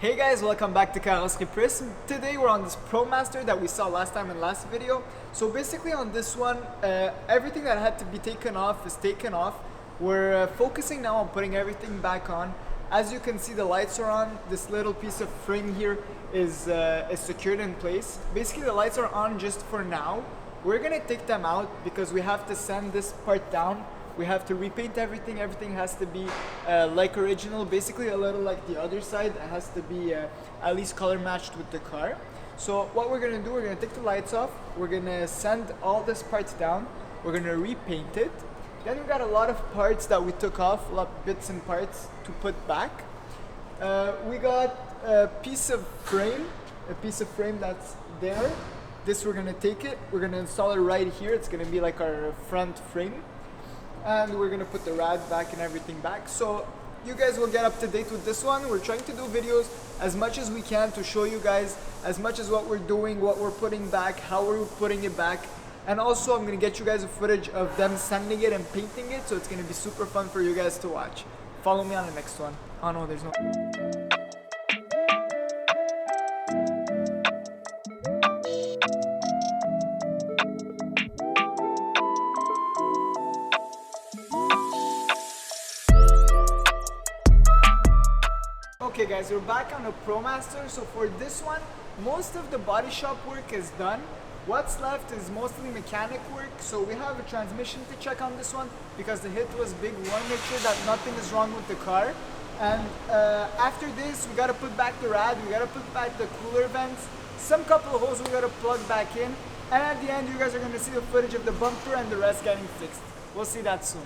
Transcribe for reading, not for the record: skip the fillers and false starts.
Hey guys, welcome back to Carrosserie Prisme. Today we're on this Promaster that we saw last time in last video. So basically on this one, everything that had to be taken off is taken off. We're focusing now on putting everything back on. As you can see, the lights are on. This little piece of frame here is secured in place. Basically the lights are on just for now. We're gonna take them out because we have to sand this part down. We have to repaint everything. Everything has to be like original, basically a little like the other side. It has to be at least color matched with the car. So what we're gonna do, we're gonna take the lights off. We're gonna sand all this parts down. We're gonna repaint it. Then we got a lot of parts that we took off, a lot of bits and parts to put back. We got a piece of frame that's there. This we're gonna take it. We're gonna install it right here. It's gonna be like our front frame. And we're gonna put the rad back and everything back. So you guys will get up to date with this one. We're trying to do videos as much as we can to show you guys as much as what we're doing, what we're putting back, how we're putting it back. And also I'm gonna get you guys a footage of them sanding it and painting it, so it's gonna be super fun for you guys to watch. Follow me on the next one. Oh no, there's no... Okay guys, we're back on the Promaster. So for this one, most of the body shop work is done. What's left is mostly mechanic work. So we have a transmission to check on this one because the hit was big. We want to make sure that nothing is wrong with the car. And after this, we gotta put back the rad, we gotta put back the cooler vents, some couple of holes we gotta plug back in. And at the end, you guys are gonna see the footage of the bumper and the rest getting fixed. We'll see that soon.